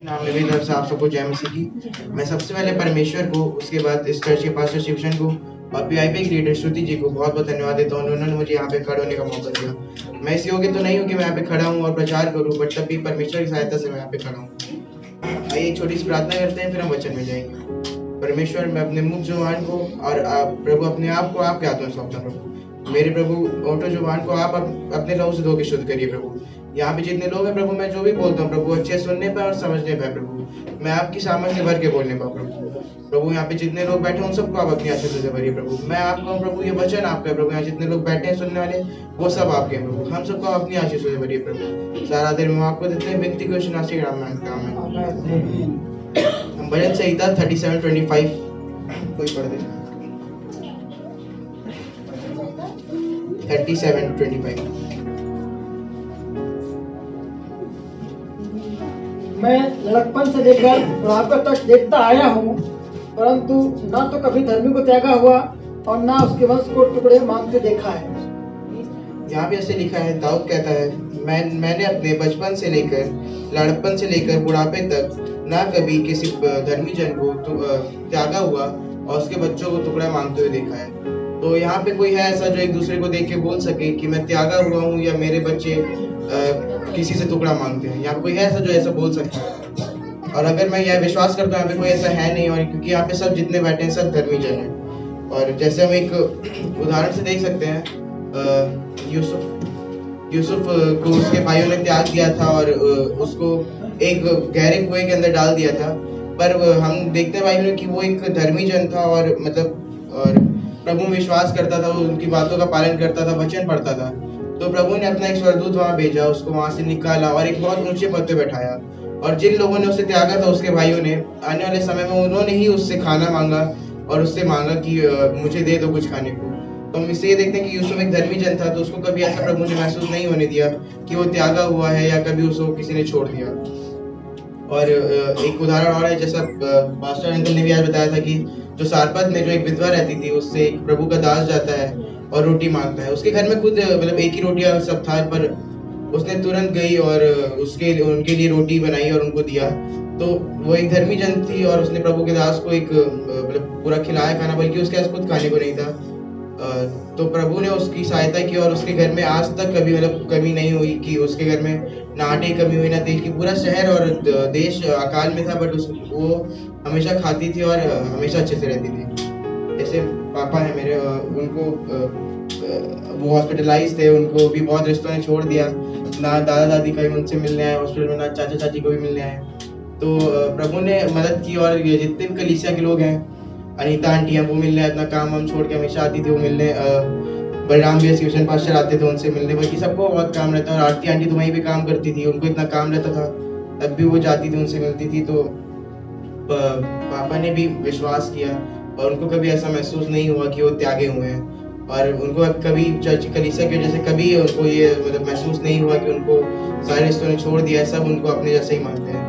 नाम में भी तरफ से आप सबको जय मसीह की। मैं सबसे पहले परमेश्वर को, उसके बाद इस चर्च के पास्टर शिवशन को और पीआईपी की लीडर श्रुति जी को बहुत बहुत धन्यवाद देता हूँ। उन्होंने मुझे यहाँ पे खड़े होने का मौका दिया। मैं इस योग्य तो नहीं हूँ कि मैं यहाँ पे खड़ा हूँ और प्रचार करूँ, बट तब भी परमेश्वर की सहायता से मैं यहाँ पे खड़ा हूँ। आइए एक छोटी सी प्रार्थना करते हैं, फिर हम वचन में जाएंगे। परमेश्वर, मैं अपने मुख जुबान को और प्रभु अपने आप को आपके हाथों में सौंपता हूँ। प्रभु मेरे प्रभु ओठो जुबान को आप अपने लहू से धो के शुद्ध करिए। प्रभु यहाँ पे जितने लोग हैं प्रभु, मैं जो भी बोलता हूँ प्रभु अच्छे सुनने पर और समझने पर प्रभु, मैं आपकी सामर्थ्य भर के बोलने पर प्रभु यहाँ पे जितने लोग बैठे उन सबको आप अपनी आशीष से भरिए। प्रभु मैं आपका प्रभु, ये वचन आपका है प्रभु। यहाँ जितने लोग बैठे हैं सुनने वाले, वो सब आपके हैं प्रभु। हम सबको अपनी आशीष से भरिए प्रभु। सारा दिन हम आपको देते हैं, विनती को नाम में हम भजन संहिता 37:25 कोई पढ़ दे। 37:25 मैं लड़कपन से लेकर बुढ़ापे तक देखता आया हूँ, परंतु ना तो कभी धर्मी को त्यागा हुआ और ना उसके वंश को टुकड़े मांगते देखा है। यहाँ भी ऐसे लिखा है, दाऊद कहता है, मैंने अपने बचपन से लेकर लड़कपन से लेकर बुढ़ापे तक ना कभी किसी धर्मी जन को त्यागा हुआ और उसके बच्चों को टुकड़ा मांगते हुए देखा है। तो यहाँ पे कोई है ऐसा जो एक दूसरे को देख के बोल सके कि मैं त्यागा हुआ हूँ या मेरे बच्चे किसी से टुकड़ा मांगते हैं? यहाँ पे कोई है ऐसा जो ऐसा बोल सकता है? और अगर मैं यह विश्वास करता हूँ यहाँ पे कोई ऐसा है नहीं, और क्योंकि यहाँ पे सब जितने बैठे हैं सब धर्मी जन हैं। और जैसे हम एक उदाहरण से देख सकते हैं, यूसुफ को उसके भाइयों ने त्याग दिया था और उसको एक गहरे कुएं के अंदर डाल दिया था। पर हम देखते हैं भाइयों कि वो एक धर्मी जन था और प्रभु में विश्वास करता था, उनकी बातों का पालन करता था, वचन पढ़ता था। तो प्रभु ने अपना एक स्वर्गदूत वहां भेजा, उसको वहां से निकाला और एक बहुत ऊंचे पद पे बैठाया। और जिन लोगों ने उसे त्यागा था, उसके भाइयों ने, आने वाले समय में उन्होंने ही उससे खाना मांगा और उससे मांगा कि मुझे दे दो कुछ खाने को। तो हम इससे ये देखते हैं कि यूसुफ एक धर्मी जन था, तो उसको कभी ऐसा प्रभु ने महसूस नहीं होने दिया कि वो त्यागा हुआ है या कभी उसको किसी ने छोड़ दिया। और एक उदाहरण और है, जैसा मास्टर अंकल ने भी आज बताया था कि जो सारपत में जो एक विधवा रहती थी, उससे एक प्रभु का दास जाता है और रोटी मांगता है। उसके घर में खुद मतलब एक ही रोटी सब था, पर उसने तुरंत गई और उनके लिए रोटी बनाई और उनको दिया। तो वो एक धर्मी जन थी और उसने प्रभु के दास को एक मतलब पूरा खिलाया खाना, बल्कि उसके पास खुद खाने को नहीं था। तो प्रभु ने उसकी सहायता की और उसके घर में आज तक कभी मतलब कमी नहीं हुई कि उसके घर में ना आटे की कमी हुई ना तेल की। पूरा शहर और देश अकाल में था, बट वो हमेशा खाती थी और हमेशा अच्छे से रहती थी। जैसे पापा है मेरे, उनको वो हॉस्पिटलाइज थे, उनको भी बहुत रिश्तों ने छोड़ दिया। ना दादा दादी कभी उनसे मिलने आए हॉस्पिटल में, ना चाचा चाची को भी मिलने आए। तो प्रभु ने मदद की और जितने भी कलीसिया के लोग हैं, अनीता आंटी है, वो मिलने अपना काम हम छोड़ के हमेशा आती थी वो मिलने। बलराम भी शिवशन पास्टर आते थे उनसे मिलने, बल्कि सबको बहुत काम रहता है। और आरती आंटी तो वहीं पे काम करती थी, उनको इतना काम रहता था, तब भी वो जाती थी उनसे मिलती थी। तो पापा ने भी विश्वास किया और उनको कभी ऐसा महसूस नहीं हुआ कि वो त्यागे हुए हैं। और उनको कभी चर्च कलीसिया की वजह से कभी उनको ये मतलब महसूस नहीं हुआ कि उनको सारे रिश्तों ने छोड़ दिया। सब उनको अपने जैसे ही मानते हैं।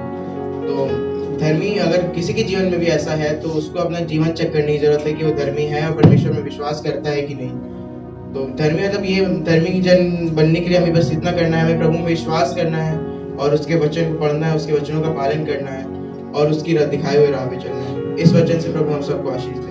तो धर्मी अगर किसी के जीवन में भी ऐसा है, तो उसको अपना जीवन चेक करने की जरूरत है कि वो धर्मी है और परमेश्वर में विश्वास करता है कि नहीं। तो धर्मी मतलब ये धर्मी जन बनने के लिए हमें बस इतना करना है, हमें प्रभु में विश्वास करना है और उसके वचन को पढ़ना है, उसके वचनों का पालन करना है और उसकी दिखाए हुए राह पे चलना है। इस वचन से प्रभु हम सबको आशीष दे।